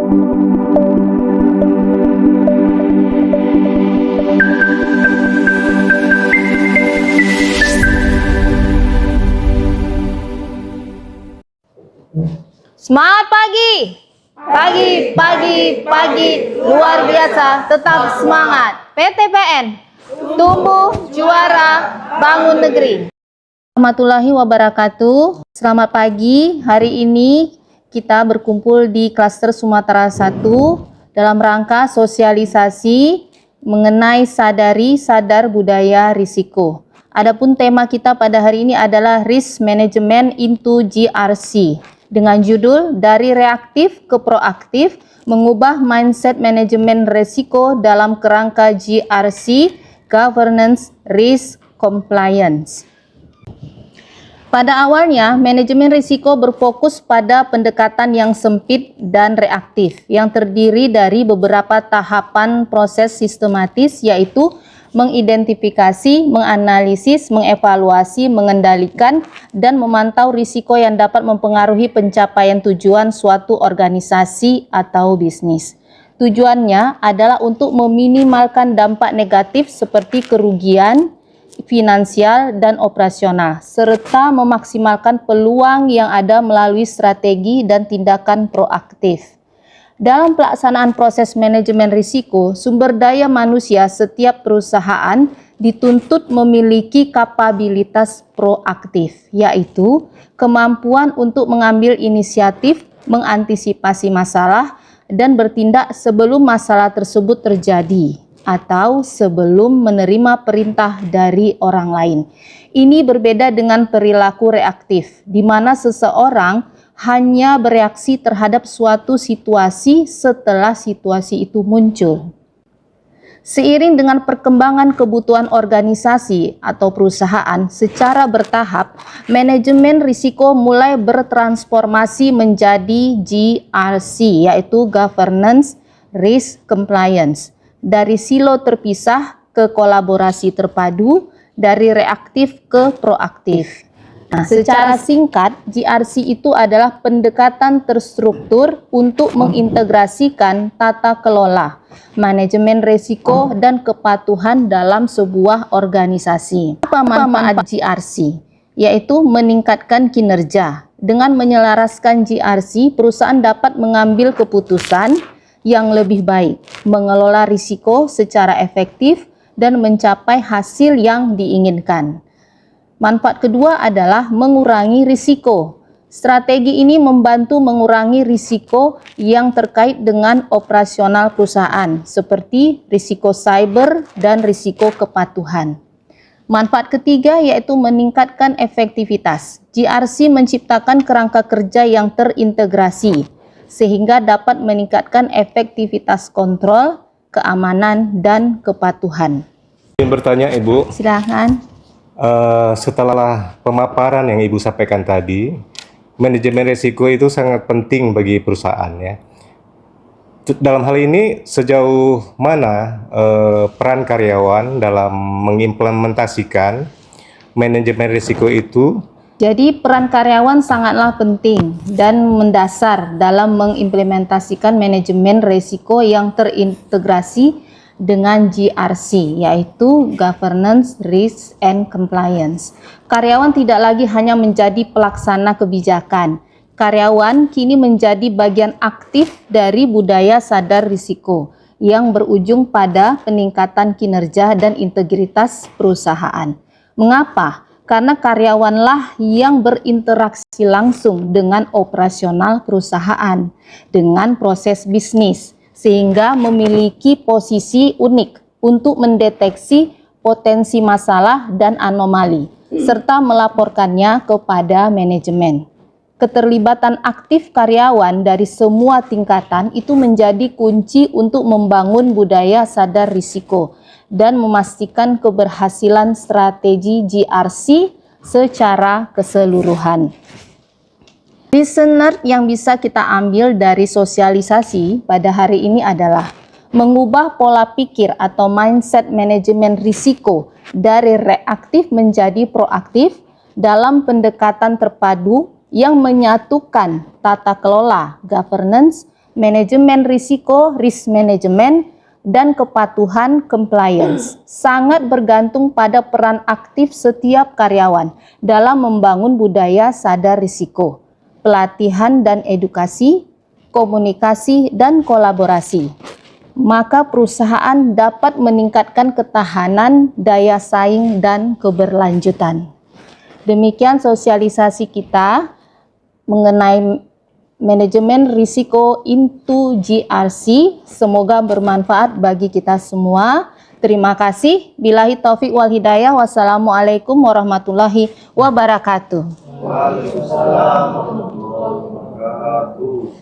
Semangat pagi! Pagi luar biasa, tetap semangat. PTPN, tumbuh, juara, bangun negeri. Warahmatullahi wabarakatuh. Selamat pagi. Hari ini kita berkumpul di klaster Sumatera 1 dalam rangka sosialisasi mengenai sadar budaya risiko. Adapun tema kita pada hari ini adalah Risk Management into GRC. Dengan judul Dari Reaktif ke Proaktif, Mengubah Mindset Manajemen Risiko dalam Kerangka GRC, Governance Risk Compliance. Pada awalnya, manajemen risiko berfokus pada pendekatan yang sempit dan reaktif, yang terdiri dari beberapa tahapan proses sistematis, yaitu mengidentifikasi, menganalisis, mengevaluasi, mengendalikan, dan memantau risiko yang dapat mempengaruhi pencapaian tujuan suatu organisasi atau bisnis. Tujuannya adalah untuk meminimalkan dampak negatif seperti kerugian finansial dan operasional, serta memaksimalkan peluang yang ada melalui strategi dan tindakan proaktif. Dalam pelaksanaan proses manajemen risiko, sumber daya manusia setiap perusahaan dituntut memiliki kapabilitas proaktif, yaitu kemampuan untuk mengambil inisiatif, mengantisipasi masalah, dan bertindak sebelum masalah tersebut terjadi atau sebelum menerima perintah dari orang lain. Ini berbeda dengan perilaku reaktif, di mana seseorang hanya bereaksi terhadap suatu situasi setelah situasi itu muncul. Seiring dengan perkembangan kebutuhan organisasi atau perusahaan secara bertahap, manajemen risiko mulai bertransformasi menjadi GRC, yaitu Governance Risk Compliance. Dari silo terpisah ke kolaborasi terpadu, dari reaktif ke proaktif. Nah, secara singkat, GRC itu adalah pendekatan terstruktur untuk mengintegrasikan tata kelola, manajemen risiko, dan kepatuhan dalam sebuah organisasi. Apa manfaat GRC? Yaitu meningkatkan kinerja. Dengan menyelaraskan GRC, perusahaan dapat mengambil keputusan yang lebih baik, mengelola risiko secara efektif, dan mencapai hasil yang diinginkan. Manfaat kedua adalah mengurangi risiko. Strategi ini membantu mengurangi risiko yang terkait dengan operasional perusahaan, seperti risiko cyber dan risiko kepatuhan. Manfaat ketiga yaitu meningkatkan efektivitas. GRC menciptakan kerangka kerja yang terintegrasi, sehingga dapat meningkatkan efektivitas kontrol, keamanan, dan kepatuhan. Ingin bertanya Ibu. Silakan. Setelah pemaparan yang Ibu sampaikan tadi, manajemen risiko itu sangat penting bagi perusahaan ya. Dalam hal ini sejauh mana peran karyawan dalam mengimplementasikan manajemen risiko itu? Jadi peran karyawan sangatlah penting dan mendasar dalam mengimplementasikan manajemen risiko yang terintegrasi dengan GRC, yaitu Governance, Risk, and Compliance. Karyawan tidak lagi hanya menjadi pelaksana kebijakan. Karyawan kini menjadi bagian aktif dari budaya sadar risiko yang berujung pada peningkatan kinerja dan integritas perusahaan. Mengapa? Karena karyawanlah yang berinteraksi langsung dengan operasional perusahaan, dengan proses bisnis, sehingga memiliki posisi unik untuk mendeteksi potensi masalah dan anomali, serta melaporkannya kepada manajemen. Keterlibatan aktif karyawan dari semua tingkatan itu menjadi kunci untuk membangun budaya sadar risiko dan memastikan keberhasilan strategi GRC secara keseluruhan. Lesson learned yang bisa kita ambil dari sosialisasi pada hari ini adalah mengubah pola pikir atau mindset manajemen risiko dari reaktif menjadi proaktif dalam pendekatan terpadu yang menyatukan tata kelola, governance, manajemen risiko, risk management, dan kepatuhan compliance sangat bergantung pada peran aktif setiap karyawan dalam membangun budaya sadar risiko, pelatihan dan edukasi, komunikasi dan kolaborasi. Maka perusahaan dapat meningkatkan ketahanan, daya saing, dan keberlanjutan. Demikian sosialisasi kita mengenai manajemen risiko into GRC. Semoga bermanfaat bagi kita semua. Terima kasih. Billahi taufik wal hidayah. Wassalamualaikum warahmatullahi wabarakatuh. Waalaikumsalam warahmatullahi wabarakatuh.